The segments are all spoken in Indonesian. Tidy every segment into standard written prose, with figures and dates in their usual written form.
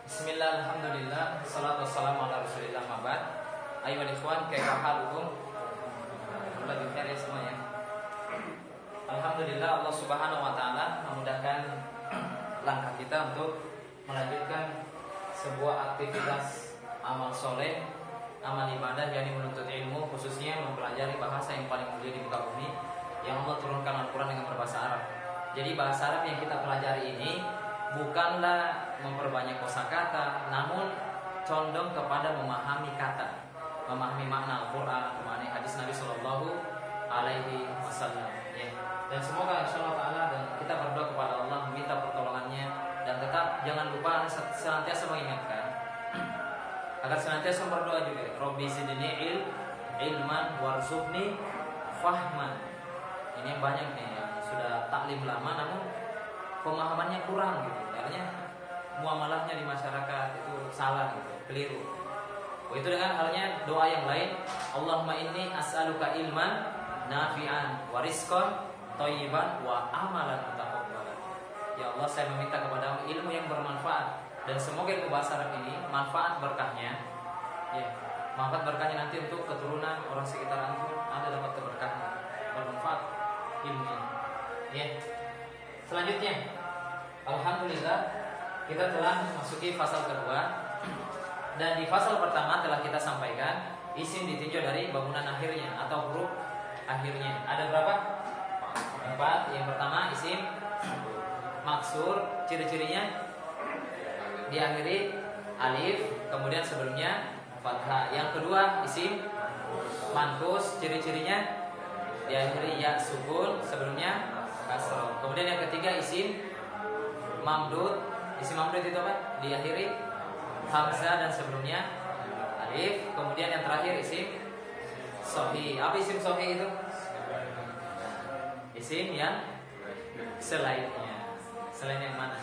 Bismillah, alhamdulillah, salatu wassalamu ala rasulillah mabad. Ayo ikhwan, kaifa halukum? Alhamdulillah khair ya semuanya. Alhamdulillah Allah Subhanahu wa taala memudahkan langkah kita untuk melanjutkan sebuah aktivitas amal soleh, amal ibadah, yakni menuntut ilmu, khususnya mempelajari bahasa yang paling mulia di muka bumi, yang Allah turunkan Al-Quran dengan berbahasa Arab. Jadi bahasa Arab yang kita pelajari ini bukanlah memperbanyak kosakata, namun condong kepada memahami kata, memahami makna Al-Quran, memahami hadis Nabi Sallallahu Alaihi Wasallam. Ya. Dan semoga insyaallah taala dan kita berdoa kepada Allah meminta pertolongannya, dan tetap jangan lupa senantiasa mengingatkan agar senantiasa berdoa juga. Robbi zidni ilman warzuqni fahman. Ini yang banyak nih yang sudah taklim lama namun pemahamannya kurang gitu. Artinya muamalahnya di masyarakat itu salah gitu, keliru. Itu dengan halnya doa yang lain, Allahumma inni as'aluka ilman nafi'an wa rizqan thayyiban wa amalan mutaqabbalan. Ya Allah, saya meminta kepadamu ilmu yang bermanfaat, dan semoga ilmu bahasa Arab ini manfaat berkahnya, ya, manfaat berkahnya nanti untuk keturunan orang sekitar antum ada dapat keberkahan, bermanfaat ilmunya. Ya. Selanjutnya, alhamdulillah kita telah memasuki fasal kedua, dan di fasal pertama telah kita sampaikan isim ditinjau dari bangunan akhirnya atau huruf akhirnya. Ada berapa? 4. Yang pertama isim maksur, ciri-cirinya diakhiri alif, kemudian sebelumnya fathah. Yang kedua isim mankus, ciri-cirinya diakhiri ya sukun, sebelumnya kasroh. Kemudian yang ketiga isim mamdud. Isim mamdud itu apa? Diakhiri hamzah dan sebelumnya alif. Kemudian yang terakhir isim sohi. Apa isim sohi itu? Isim yang selainnya. Selain yang mana?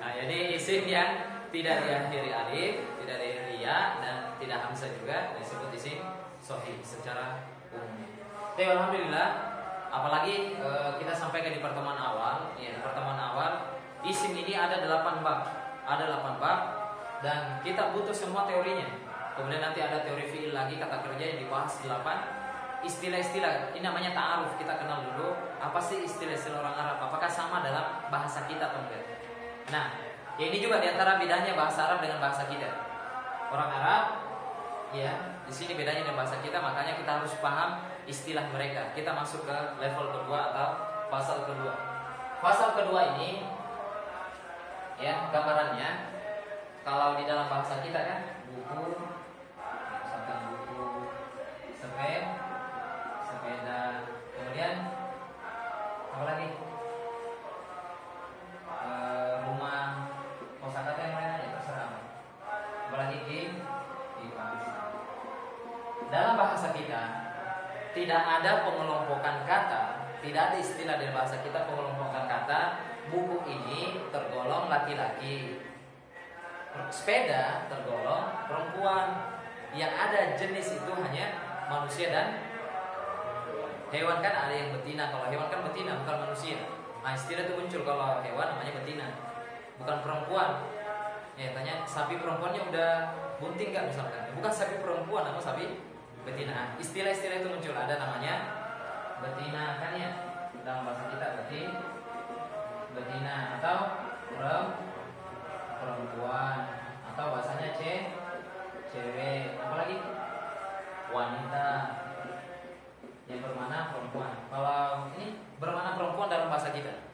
Nah, jadi isim yang tidak diakhiri alif, tidak diakhiri ya, dan tidak hamzah juga disebut isim sohi secara umum. Tapi alhamdulillah, apalagi kita sampaikan di pertemuan awal, ya, di pertemuan awal isim ini ada 8 bab. Ada 8 bab dan kita butuh semua teorinya. Kemudian nanti ada teori fi'il lagi, kata kerja yang dibahas 8. Istilah-istilah ini namanya ta'aruf, kita kenal dulu apa sih istilah-istilah orang Arab, apakah sama dalam bahasa kita atau enggak. Nah, ya ini juga diantara bedanya bahasa Arab dengan bahasa kita. Orang Arab, ya, di sini bedanya dengan bahasa kita, makanya kita harus paham istilah mereka. Kita masuk ke level kedua atau pasal kedua. Pasal kedua ini, ya, gambarannya kalau di dalam bahasa kita kan buku, misalkan buku, sepeda, kemudian apa lagi? Rumah, kosakata yang lain aja terserah. Apalagi kipas. Dalam bahasa kita tidak ada pengelompokan kata, tidak ada istilah dari bahasa kita pengelompokan kata. Buku ini tergolong laki-laki, sepeda tergolong perempuan. Yang ada jenis itu hanya manusia dan hewan. Kan ada yang betina, kalau hewan kan betina bukan manusia. Nah, istilah itu muncul kalau hewan namanya betina, bukan perempuan. Ya, tanya sapi perempuannya udah bunting nggak misalkan, bukan sapi perempuan namun sapi betina. Nah, istilah-istilah itu muncul, ada namanya betina kan ya, dalam bahasa kita betina atau perempuan, atau bahasanya cewek, apalagi wanita yang bermakna perempuan. Kalau ini bermakna perempuan dalam bahasa kita,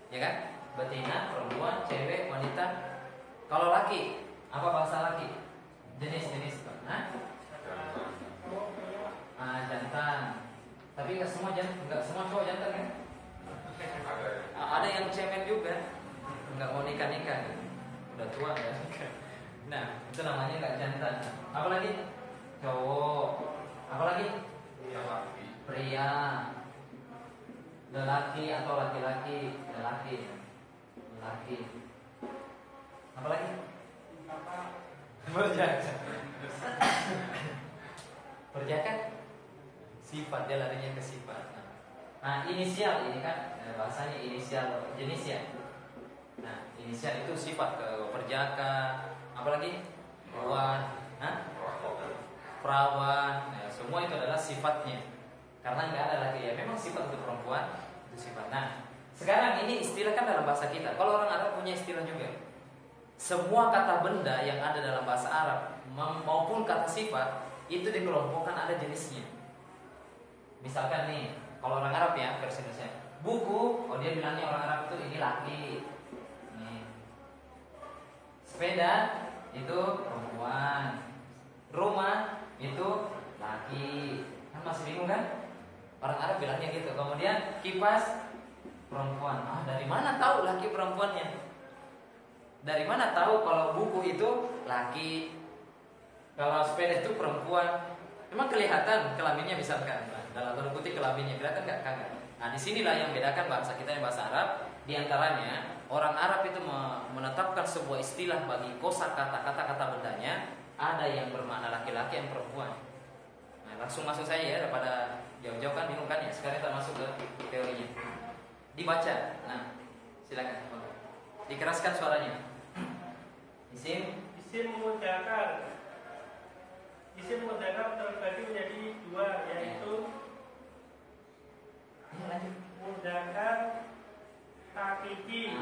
ya kan? Betina, perempuan, cewek, wanita. Kalau laki, apa bahasa laki? Jenis-jenis. Jantan. Tapi nggak semua cowok jantan kan? Ada yang cemen juga, nggak mau nikah, udah tua ya. Nah, itu namanya nggak jantan. Apalagi cowok, apalagi pria, lelaki atau laki-laki, lelaki. Apalagi perjakan sifat, dia larinya ke sifat. Nah, inisial ini kan bahasanya inisial jenis ya. Nah, inisial itu sifat perjaka, apalagi perawan, perawan, nah, semua itu adalah sifatnya. Karena nggak ada lagi ya, memang sifat untuk perempuan itu sifat. Nah, sekarang ini istilah kan dalam bahasa kita. Kalau orang Arab punya istilah juga. Semua kata benda yang ada dalam bahasa Arab maupun kata sifat itu dikelompokkan ada jenisnya. Misalkan nih, kalau orang Arab ya versi Indonesia, buku, oh dia bilangnya orang Arab itu ini laki. Nih. Sepeda itu perempuan. Rumah itu laki. Kan masih bingung kan? Orang Arab bilangnya gitu. Kemudian kipas perempuan. Ah, dari mana tahu laki perempuannya? Dari mana tahu kalau buku itu laki, kalau sepeda itu perempuan? Memang kelihatan kelaminnya misalkan. Nah, dalam tanda kutip kelaminnya kelihatan nggak? Kagak. Nah, disinilah yang bedakan bahasa kita yang bahasa Arab. Di antaranya orang Arab itu menetapkan sebuah istilah bagi kosakata kata-kata bendanya. Ada yang bermakna laki-laki, yang perempuan. Nah, langsung masuk saya ya, daripada jauh-jauh kan bingung kan ya. Sekarang kita masuk ke teorinya. Dibaca. Nah, silakan. Dikeraskan suaranya. Isim mudzakkar. Isim mudzakkar terbagi menjadi dua, yaitu mudzakkar hakiki,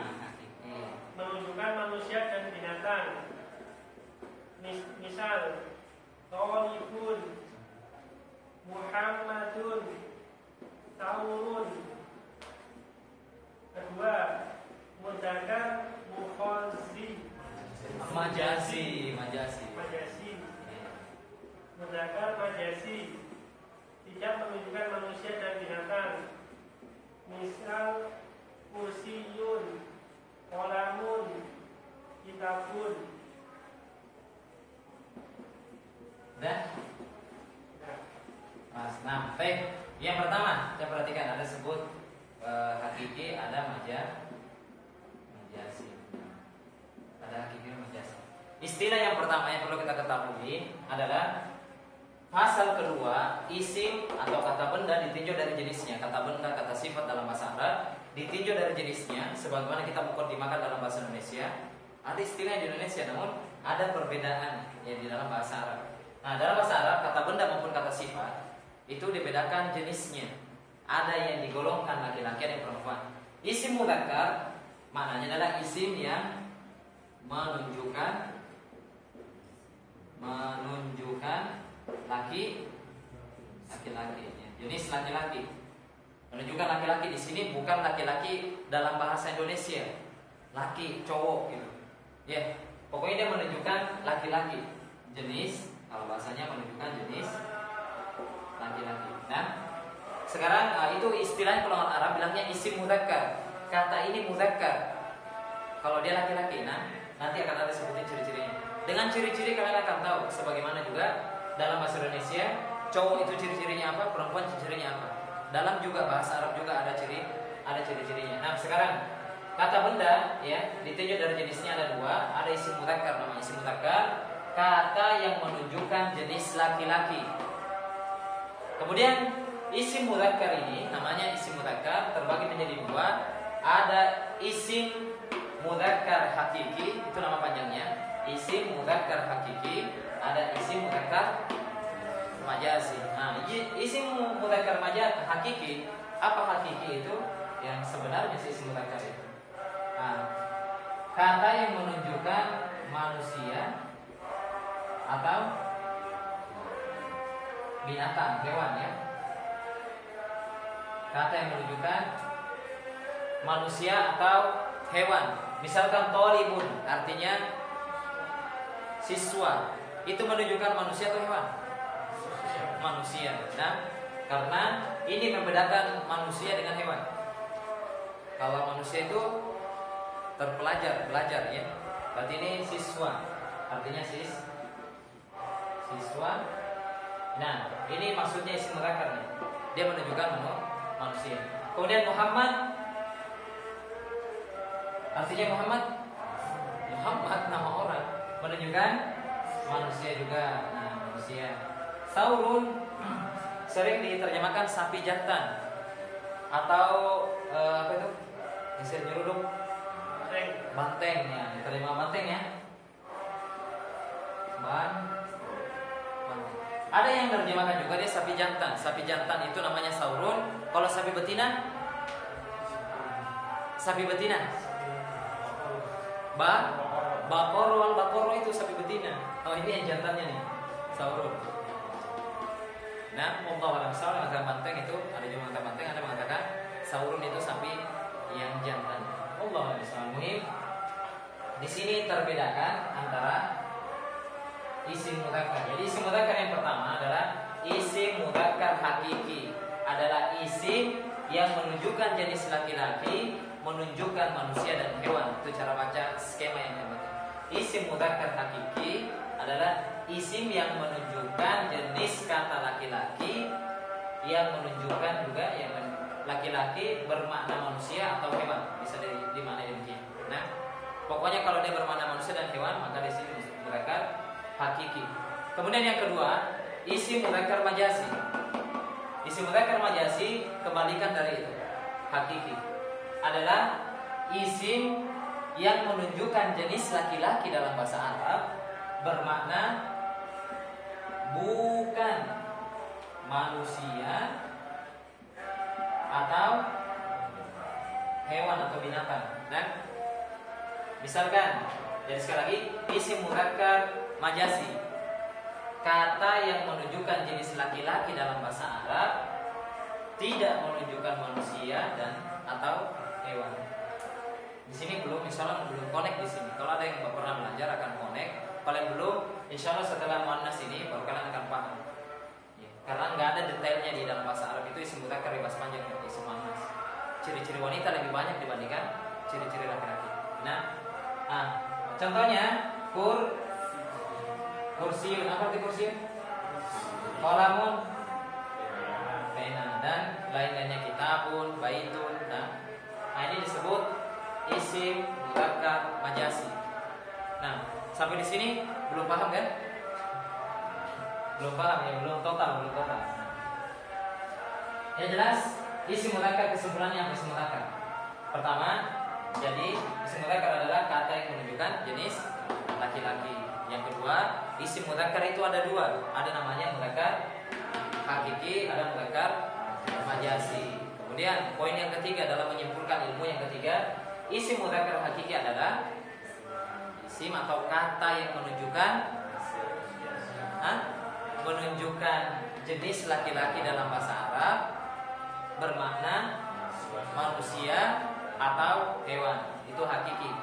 menunjukkan manusia dan binatang. Misal Thalibun, Muhammadun, Taurun. Kedua, mudzakkar mukhazi, Majasi. Mudzakkar majasi, tidak menunjukkan manusia dan binatang. Misal kursiyun, qalamun, kitabun. Dah. Mas, nah, baik. Yang pertama, saya perhatikan ada sebut hakiki, ada majasi. Ada hakiki dan majasi. Istilah yang pertama yang perlu kita ketahui adalah pasal kedua, isim atau kata benda ditinjau dari jenisnya. Kata benda, kata sifat dalam bahasa Arab ditinjau dari jenisnya. Sebagaimana kita mukadimahkan dalam bahasa Indonesia, ada istilah di Indonesia, namun ada perbedaan ya di dalam bahasa Arab. Nah, dalam bahasa Arab kata benda maupun kata sifat itu dibedakan jenisnya. Ada yang digolongkan laki-laki, ada yang perempuan. Isim mudzakkar maknanya adalah isim yang menunjukkan laki-laki, jenis laki-laki. Menunjukkan laki-laki di sini bukan laki-laki dalam bahasa Indonesia, laki, cowok gitu. Ya, pokoknya dia menunjukkan laki-laki, jenis. Kalau bahasanya menunjukkan jenis laki-laki. Nah, sekarang itu istilahnya kalau orang Arab bilangnya isim mudzakkar. Kata ini mudzakkar kalau dia laki-laki. Nah, nanti akan ada sebutin ciri-cirinya. Dengan ciri-ciri kalian akan tahu. Sebagaimana juga dalam bahasa Indonesia, cowok itu ciri-cirinya apa, perempuan ciri-cirinya apa. Dalam juga bahasa Arab juga ada ciri-cirinya. Nah, sekarang kata benda ya ditinjau dari jenisnya ada dua. Ada isim mudzakkar, namanya isim mudzakkar, kata yang menunjukkan jenis laki-laki. Kemudian isim mudzakkar ini namanya isim mudzakkar terbagi menjadi dua. Ada isim mudzakkar hakiki, itu nama panjangnya. Isim mudzakkar hakiki, ada isim mudzakkar majazi. Nah, isim mudzakkar hakiki, apa hakiki itu? Yang sebenarnya isim mudzakkar itu. Nah, kata yang menunjukkan manusia atau binatang, hewan ya. Kata yang menunjukkan manusia atau hewan. Misalkan thalibun artinya siswa. Itu menunjukkan manusia atau hewan? Manusia. Nah, karena ini membedakan manusia dengan hewan. Kalau manusia itu terpelajar, belajar ya. Berarti ini siswa. Artinya siswa. Nah, ini maksudnya isim mudzakkar nih. Dia menunjukkan manusia. Kemudian Muhammad artinya Muhammad nama orang, menunjukkan manusia juga. Nah, manusia. Taurun sering diterjemahkan sapi jantan atau apa itu? Mesin nyeruduk. banteng. Banteng ya, diterima banteng ya. Banteng. Ada yang terjemahkan juga dia sapi jantan. Sapi jantan itu namanya saurun. Kalau sapi betina? Sapi betina? Bakoro. Bakoro itu sapi betina. Oh ini yang jantannya nih, saurun. Nah, Allah alam sawab mengatakan banteng itu ada juga mengatakan banteng, ada mengatakan saurun itu sapi yang jantan. Allah alam sawab. Muhim. Di sini terbedakan antara isim mudzakkar. Jadi isim mudzakkar yang pertama adalah isim mudzakkar hakiki. Adalah isim yang menunjukkan jenis laki-laki, menunjukkan manusia dan hewan. Itu cara baca skema yang dibaca. Isim mudzakkar hakiki adalah isim yang menunjukkan jenis kata laki-laki, yang menunjukkan juga yang laki-laki bermakna manusia atau hewan. Bisa dimaknai demikian. Nah, pokoknya kalau dia bermakna manusia dan hewan, maka di sini mudzakkar hakiki. Kemudian yang kedua, isim mudzakkar majasi. Isim mudzakkar majasi kebalikan dari itu. Hakiki adalah isim yang menunjukkan jenis laki-laki dalam bahasa Arab, bermakna bukan manusia atau hewan atau binatang. Dan misalkan, jadi sekali lagi, isim mudzakkar majasi, kata yang menunjukkan jenis laki-laki dalam bahasa Arab, tidak menunjukkan manusia dan atau hewan. Di sini belum, insya Allah belum connect di sini. Kalau ada yang pernah belajar akan connect. Kalau yang belum, insya Allah setelah muannas ini baru kalian akan paham. Ya, karena nggak ada detailnya di dalam bahasa Arab itu isim mudzakkar bebas panjang dari isim muannas. Ciri-ciri wanita lebih banyak dibandingkan ciri-ciri laki-laki. Nah, contohnya kursiun, apa arti kursiun? Qalamun, pena, dan lain-lainnya, kitabun, baitun. Nah, ini disebut isim mudzakkar majasi. Nah, sampai di sini belum paham kan? Belum paham ya, belum total. Yang jelas isim mudzakkar, kesimpulannya apa isim mudzakkar? Pertama, jadi isim mudzakkar adalah kata yang menunjukkan jenis laki-laki. Yang kedua, isim mudzakkar itu ada dua. Ada namanya mudzakkar hakiki, ada mudzakkar majasi. Kemudian poin yang ketiga dalam menyimpulkan ilmu yang ketiga, isim mudzakkar hakiki adalah isim atau kata yang menunjukkan jenis laki-laki dalam bahasa Arab, bermakna manusia atau hewan. Itu hakiki.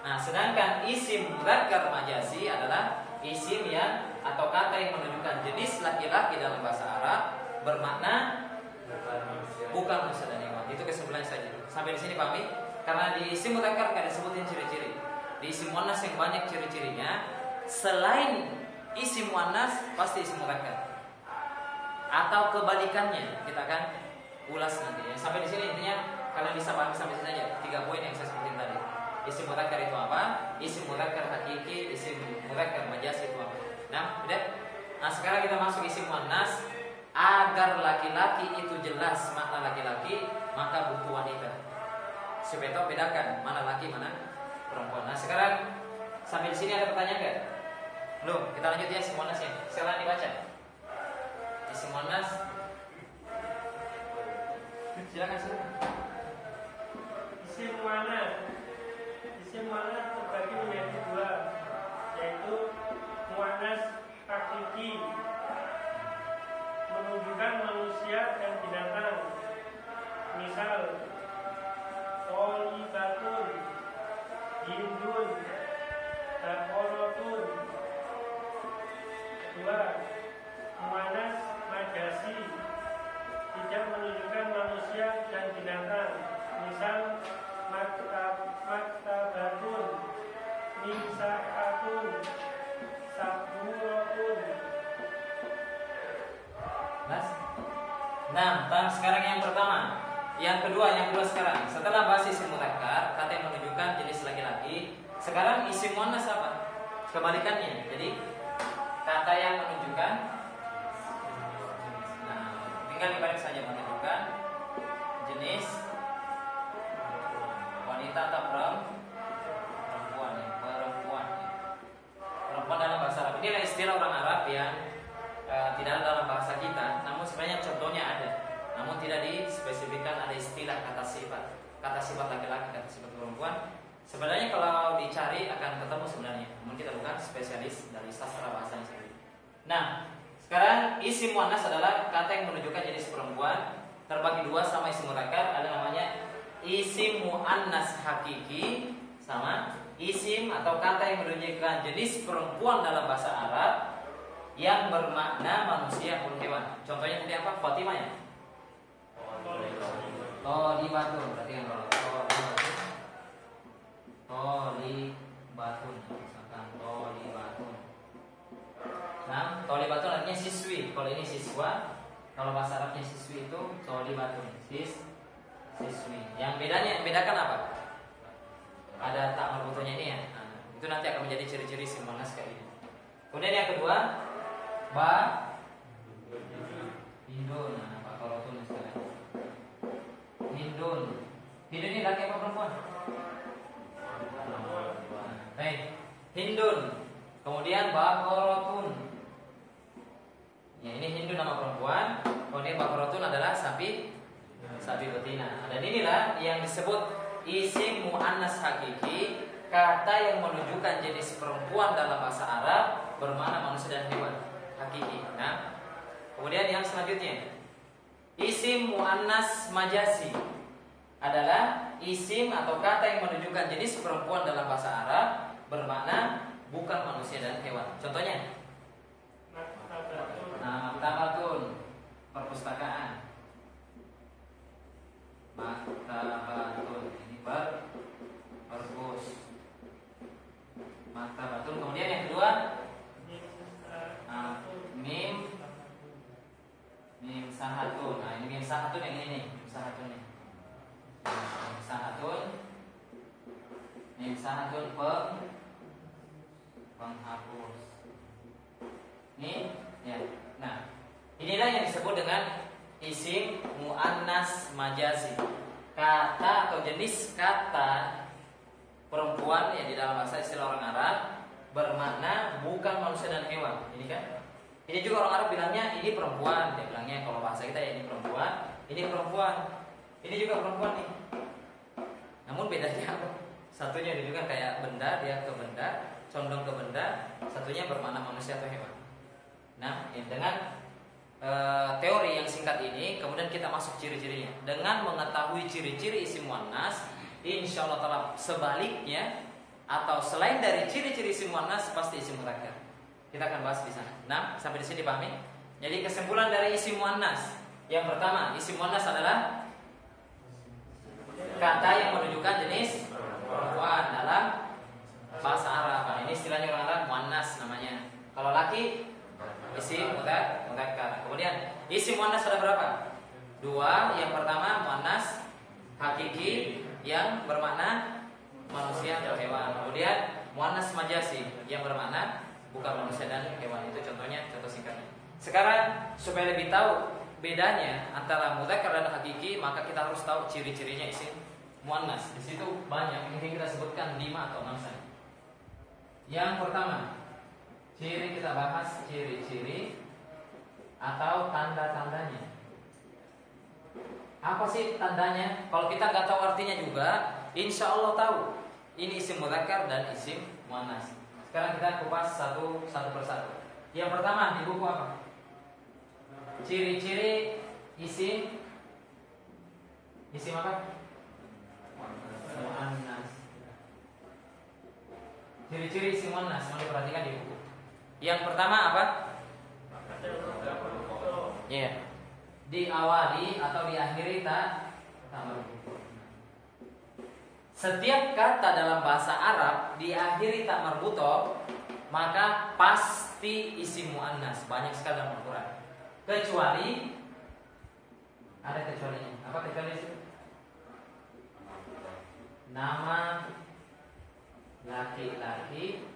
Nah, sedangkan isim mudzakkar majasi adalah isim yang atau kata yang menunjukkan jenis laki-laki dalam bahasa Arab, bermakna bukan manusia dan hewan. Itu kesimpulannya saja. Sampai di sini pahami? Karena di isim mudzakkar kan disebutin ciri-ciri. Di isim muannas yang banyak ciri-cirinya, selain isim muannas pasti isim mudzakkar. Atau kebalikannya, kita akan ulas nanti. Ya. Sampai di sini intinya kalian bisa pahami sampai sini aja. 3 poin yang saya sebutin tadi. Isim mudzakkar itu apa? Isim mudzakkar hakiki, isim mudzakkar majasi itu apa? Nah, udah. Nah, sekarang kita masuk isim muannas. Agar laki-laki itu jelas makna laki-laki, maka butuh wanita. Supaya tahu bedakan mana laki mana perempuan. Nah, sekarang sampai di sini ada pertanyaan enggak? Belum. Kita lanjut ya isim muannas ya. Silakan dibaca. Isim muannas. Silakan. Isim muannas terbagi menjadi 2, yaitu muannas hakiki, menunjukkan manusia dan binatang. Misal, qolibatun, hindun, baqaratun. Kedua, muannas majasi, tidak menunjukkan manusia dan binatang. Misal, maktabatun, misa'atun, saburatun. Nah, sekarang yang pertama. Yang kedua sekarang. Setelah bahas isim mudzakkar, kata yang menunjukkan jenis laki-laki, sekarang isim muannas apa? Kebalikannya. Jadi kata yang menunjukkan, nah, tinggal dibalik saja, menunjukkan jenis wanita atau perempuan ya, perempuan ya. Perempuan dalam bahasa Arab ini adalah istilah orang Arab yang tidak ada dalam bahasa kita, namun sebenarnya contohnya ada, namun tidak dispesifikkan ada istilah kata sifat laki-laki, kata sifat perempuan. Sebenarnya kalau dicari akan ketemu sebenarnya, namun kita bukan spesialis dari sastra bahasanya sendiri. Nah, sekarang isim muannas adalah kata yang menunjukkan jenis perempuan, terbagi dua sama isim mudzakkar. Ada namanya isim muannas hakiki sama isim atau kata yang menunjukkan jenis perempuan dalam bahasa Arab yang bermakna manusia atau hewan. Contohnya seperti apa? Fatimah ya? Tholibatun, berarti kan Tholibatun, misalkan Tholibatun. Nah, Tholibatun artinya siswi. Kalau ini siswa, kalau bahasa Arabnya siswi itu Tholibatun, siswi. Yang bedakan apa? Ada tak marbutonya ini ya. Nah, itu nanti akan menjadi ciri-ciri isim muannas kayak ini. Kemudian yang kedua, Hindun. Nah, Bakorotun misalnya. Hindun ini laki apa perempuan? Baik, Hindun. Kemudian Bakorotun. Ya, ini Hindun nama perempuan. Kemudian Bakorotun adalah sapi betina. Dan inilah yang disebut isim muannas hakiki, kata yang menunjukkan jenis perempuan dalam bahasa Arab bermakna manusia dan hewan hakiki. Nah, kemudian yang selanjutnya, isim muannas majasi adalah isim atau kata yang menunjukkan jenis perempuan dalam bahasa Arab bermakna bukan manusia dan hewan. Contohnya, maktabatun, perpustakaan. Maktabatun, ini perpus. Maktabatun. Kemudian yang kedua, mim sahatun. Nah, ini mim sahatun yang ini nih, mim sahatun nih. Mim sahatun penghapus. Ini ya. Nah, inilah yang disebut dengan isim muannas majazi. Kata atau jenis kata perempuan yang di dalam bahasa istilah orang Arab bermakna bukan manusia dan hewan. Ini kan? Ini juga orang Arab bilangnya ini perempuan. Dia bilangnya kalau bahasa kita ya ini perempuan. Ini perempuan. Ini juga perempuan nih. Namun bedanya apa? Satunya juga kayak benda, dia ke benda, condong ke benda. Satunya bermakna manusia atau hewan. Nah, dengan teori yang singkat ini, kemudian kita masuk ciri-cirinya. Dengan mengetahui ciri-ciri isim muannas, insya Allah taala sebaliknya atau selain dari ciri-ciri isim muannas pasti isim mudzakkar. Kita akan bahas di sana. Nah, sampai di sini dipahami? Jadi kesimpulan dari isim muannas, yang pertama, isim muannas adalah kata yang menunjukkan jenis perempuan dalam bahasa Arab. Nah, ini istilahnya orang Arab muannas namanya. Kalau laki isim mudzakkar. Kemudian isim muannas ada berapa? Dua. Yang pertama muannas hakiki yang bermakna manusia atau hewan. Kemudian muannas majasi yang bermakna bukan manusia dan hewan. Itu contohnya, contoh singkatnya. Sekarang supaya lebih tahu bedanya antara mudzakkar dan hakiki, maka kita harus tahu ciri-cirinya isim muannas. Di situ banyak, mungkin kita sebutkan 5 atau 6 saja. Yang pertama, ciri kita bahas ciri-ciri atau tanda-tandanya. Apa sih tandanya? Kalau kita nggak tahu artinya juga, insya Allah tahu ini isim mudzakkar dan isim muannas. Sekarang kita kupas satu persatu. Yang pertama di buku apa? Ciri-ciri isim apa? Muannas. Ciri-ciri isim muannas mau diperhatikan di buku. Yang pertama apa? Ya. Diawali atau diakhiri tak marbuto. Setiap kata dalam bahasa Arab diakhiri tak marbuto, maka pasti isim muannas. Banyak sekali dalam Al-Quran. Kecuali ada kecualinya. Apa kecuali itu? Nama laki-laki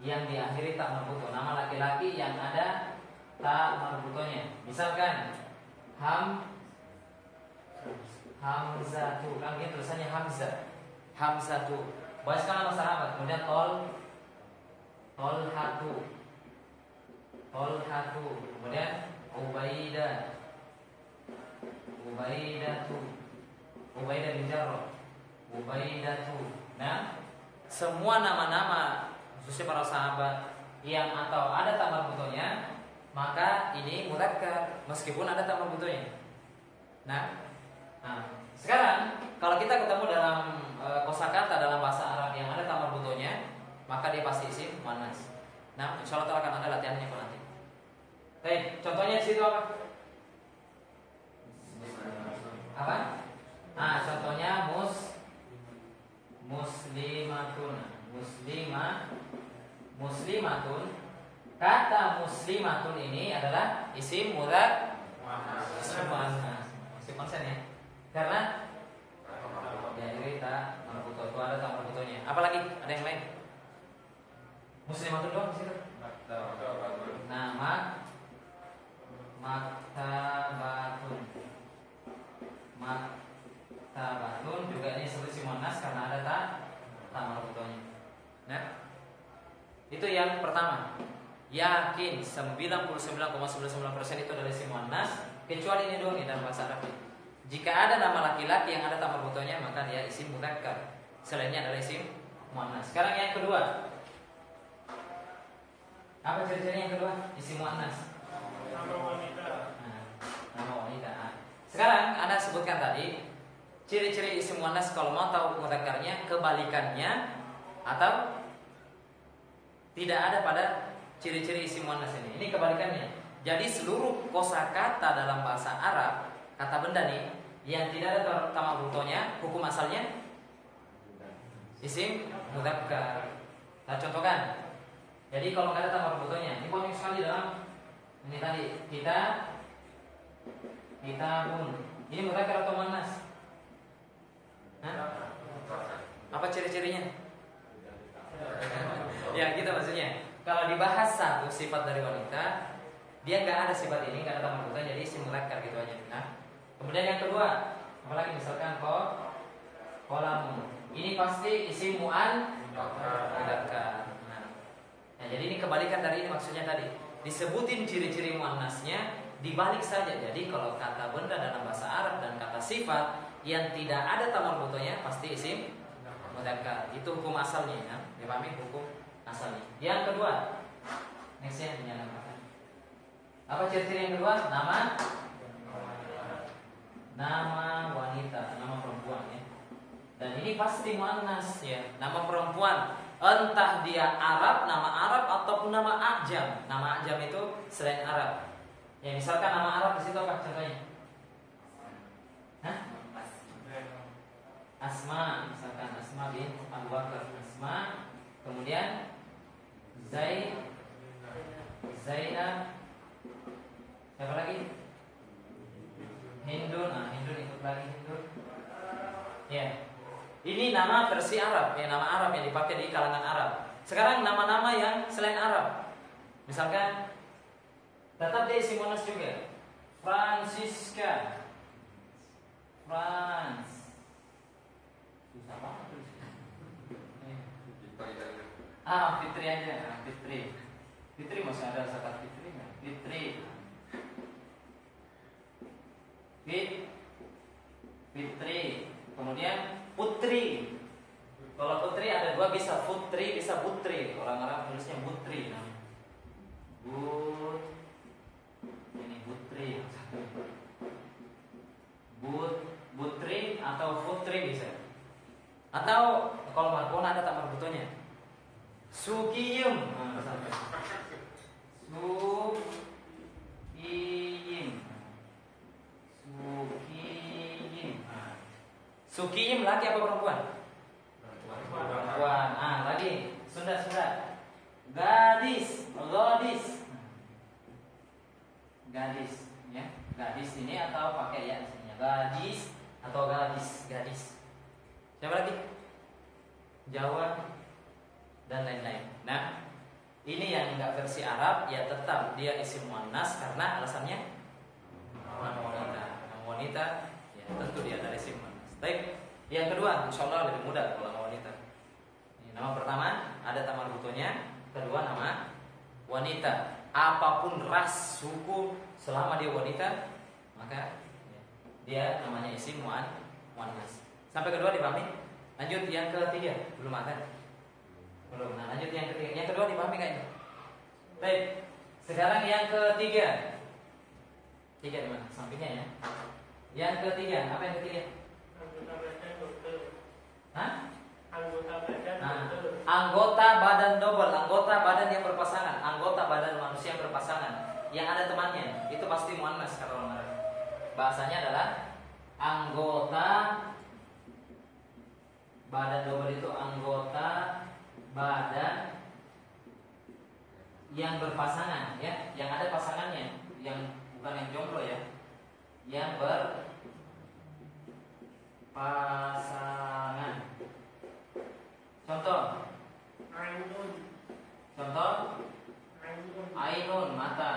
yang diakhiri tak marbuto. Nama laki-laki yang ada tak marbutonya. Misalkan Hamzah tuh kan dia tulisannya Hamzah. Hamzatu. Baca nama sahabat. Kemudian Tolhatu. Kemudian Ubaidah bin Jarrah. Ubaidatu. Nah, semua nama-nama khususnya para sahabat yang atau ada tak marbutonya, maka ini mudzakkar meskipun ada tak marbutonya. Nah, sekarang kalau kita ketemu dalam kosakata dalam bahasa Arab yang ada tak marbutonya, maka dia pasti isim muannas. Nah, insyaallah akan ada latihannya kok nanti. Baik, contohnya di situ apa? Apa? Contohnya muslimatun. Kata muslimatun ini adalah isim mudzakkar muannas. Isim muannas ya. Karena ya ini tak marbuto, itu ada tak marbutonya. Apalagi ada yang lain? Muslimatun doang di situ. Nah, maktabatun juga ini seperti muannas karena ada tak marbutonya. Nah, itu yang pertama. Yakin 99,99% itu adalah isim muannas, kecuali ini doang nih dalam bahasa Arab. Jika ada nama laki-laki yang ada tak marbutonya, maka dia isim mudzakkar. Selainnya adalah isim muannas. Sekarang yang kedua. Apa ciri-ciri yang kedua? Isim muannas. Nama wanita. Nama wanita. Sekarang Anda sebutkan tadi ciri-ciri isim muannas kalau mau tahu mudzakkarnya, kebalikannya atau tidak ada pada ciri-ciri isim muannas ini. Ini kebalikannya. Jadi seluruh kosakata dalam bahasa Arab, kata benda nih yang tidak ada tak marbutonya, hukum asalnya isim mudzakkar. Nah, contohkan. Jadi kalau nggak ada tak marbutonya, ini banyak sekali dalam ini tadi kitabun. Ini mudzakkar atau muannas? Apa ciri-cirinya? Ya gitu maksudnya. Kalau dibahas satu sifat dari wanita, dia nggak ada sifat ini, nggak ada tak marbutonya, jadi isim mudzakkar gitu aja. Nah, kemudian yang kedua, apalagi misalkan kolamun. Ini pasti isim mudzakkar. Nah, jadi ini kebalikan dari ini maksudnya tadi. Disebutin ciri-ciri muannasnya, dibalik saja. Jadi kalau kata benda dalam bahasa Arab dan kata sifat yang tidak ada tak marbutonya pasti isim mudzakkar. Itu hukum asalnya ya. Dipahami hukum asalnya. Yang kedua, next ya menyatakan. Apa ciri-ciri yang kedua? Nama wanita, nama perempuan ya. Dan ini pasti muannas ya. Nama perempuan, entah dia Arab, nama Arab ataupun nama Ajam. Nama Ajam itu selain Arab. Ya misalkan nama Arab di situ apa contohnya? Asma, misalkan Asma bin Abu Bakar. Asma, kemudian Zainab, siapa lagi? Hindun, Hindun ikut lagi Hindun. Ya, ini nama versi Arab, ya nama Arab yang dipakai di kalangan Arab. Sekarang nama-nama yang selain Arab, misalkan tetap dia isim muannas juga. Francisca, susah banget tulisnya. Fitri aja, Fitri masih ada zakat Fitri nggak? Fitri, kemudian Putri. Kalau Putri ada dua, bisa Putri, bisa Putri. Orang Arab tulisnya Putri. Ini Putri. Putri atau Putri bisa. Atau kalau marfu'un ada tak marbutonya. Sukiyum. Sukiyum laki apa perempuan? Perempuan. Lagi Sunda. Gadis ya. Gadis ini atau pakai ya isinya. Gadis atau gadis. Siapa lagi? Jawa dan lain-lain. Nah, ini yang enggak versi Arab ya tetap dia isim muannas karena alasannya nama wanita ya tentu dia dari isim muannas. Baik. Yang kedua, insya Allah lebih mudah kalau nama wanita. Ini, nama pertama ada tamar butonya, kedua nama wanita. Apapun ras, suku, selama dia wanita, maka dia namanya isim muannas. Sampai kedua dipahami? Lanjut yang ketiga, belum ada. Belum. Nah, lanjut yang ketiga. Yang kedua dipahami kayaknya. Baik. Sekarang yang ketiga. Tiga di mana? Sampingnya ya. Yang ketiga, apa yang ketiga? Anggota badan double. Hah? Anggota badan Nah, double. anggota badan double, anggota badan yang berpasangan, anggota badan manusia yang berpasangan, yang ada temannya, itu pasti muannas kalau orang Arab. Bahasanya adalah anggota badan double itu anggota badan yang berpasangan, ya, yang ada pasangannya, yang bukan yang jomblo ya, yang berpasangan. Contoh, Ainun. contoh, Ainun. ainun mata,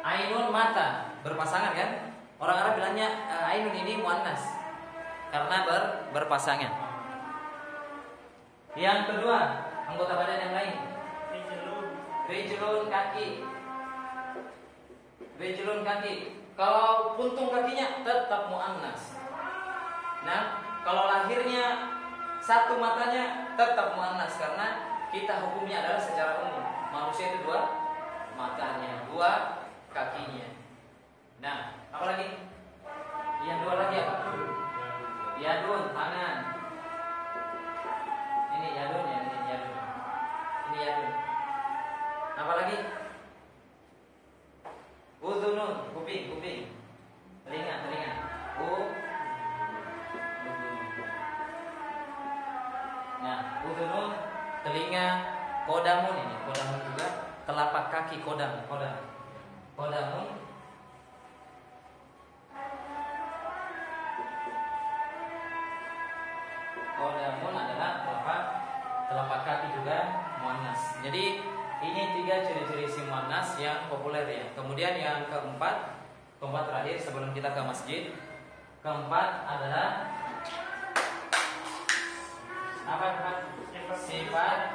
ainun mata berpasangan kan? Orang Arab bilangnya ainun ini muannas karena berpasangan. Yang kedua, anggota badan yang lain. Rijlun. Rijlun kaki. Rijlun kaki. Kalau puntung kakinya tetap muannas. Nah, kalau lahirnya satu matanya tetap muannas karena kita hukumnya adalah secara umum. Manusia itu dua matanya, dua kakinya. Nah, apa lagi? Yang dua lagi apa? Yadun, tangan. Ini yadun ya, ini yadun. Ini yadun. Apa lagi? Udhunun, kuping, kuping. Telinga, telinga. Nah, udhunun, telinga. Kodamun ini, kodamun juga. Telapak kaki kodam, kodam. Kodamun. Kodamun adalah telapak kaki juga muannas. Jadi ini tiga ciri-ciri isim muannas yang populer ya. Kemudian yang keempat terakhir sebelum kita ke masjid. Keempat adalah apa? Sifat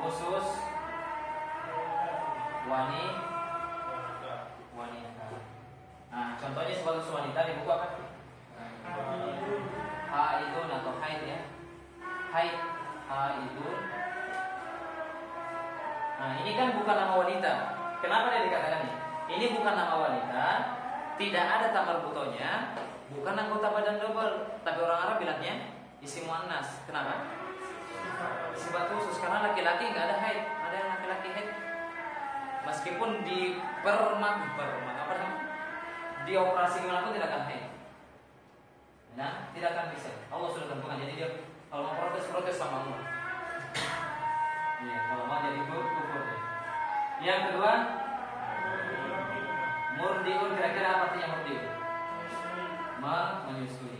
khusus wanita. Nah, contohnya sifat khusus wanita di buku apa? Haidun atau haid ya. Haid, haidun. Nah, ini kan bukan nama wanita. Kenapa dia dikatakan ini? Ini bukan nama wanita, tidak ada tamar butonya, bukan anggota badan double, tapi orang Arab bilangnya isim muannas. Kenapa? Sifat khusus karena laki-laki nggak ada haid, ada yang laki-laki haid. Meskipun di dioperasi gimana pun tidak akan haid. Nah, tidak akan bisa. Allah sudah tentukan. Jadi dia kalau mau protes sama Allah. Iya, kalau mau jadi kufur. Yang kedua, murdiun. Kira-kira apa artinya murdiun? Menyusui.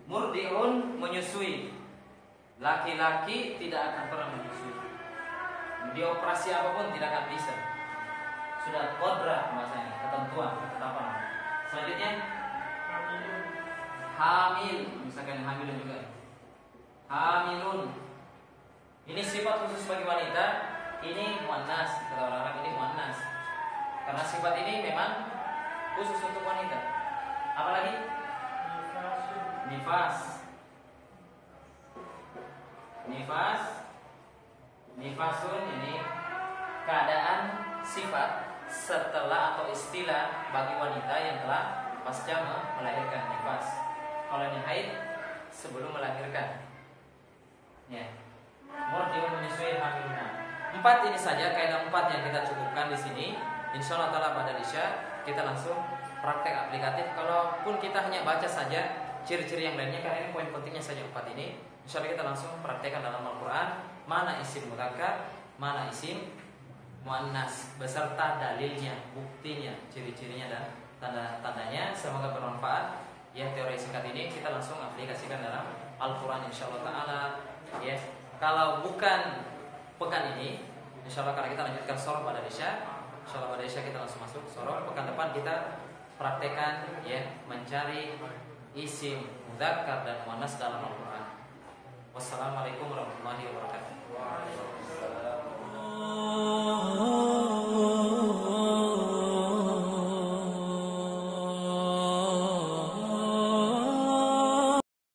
Murdiun menyusui. Laki-laki tidak akan pernah menyusui. Dioperasi apapun tidak akan bisa. Sudah kodrah bahasanya, ketentuan, ketetapan. Selanjutnya hamil, misalkan hamilun juga. Hamilun. Ini sifat khusus bagi wanita, ini muannas, kata orang Arab ini muannas. Karena sifat ini memang khusus untuk wanita. Apalagi? Nifas. Nifas. Nifasun ini keadaan sifat setelah atau istilah bagi wanita yang telah pasca melahirkan nifas. Kalau ini haid sebelum melahirkan. Ya. Murdiun menyusui hamilna. 4 ini saja kaidah 4 yang kita cukupkan di sini. Insyaallah taala pada Isya kita langsung praktek aplikatif. Kalaupun kita hanya baca saja ciri-ciri yang lainnya karena ini poin pentingnya saja 4 ini. Insyaallah kita langsung praktekkan dalam Al-Qur'an mana isim mudzakkar, mana isim muannas beserta dalilnya, buktinya, ciri-cirinya dan tanda-tandanya. Semoga bermanfaat. Ya, teori singkat ini kita langsung aplikasikan dalam Al-Qur'an insyaallah taala. Ya. Kalau bukan pekan ini, insyaallah kalau kita lanjutkan sorof pada Isya, insyaallah pada Isya kita langsung masuk sorof. Pekan depan kita praktekan ya, mencari isim mudzakkar dan muannas dalam Al-Qur'an. Wassalamualaikum warahmatullahi wabarakatuh.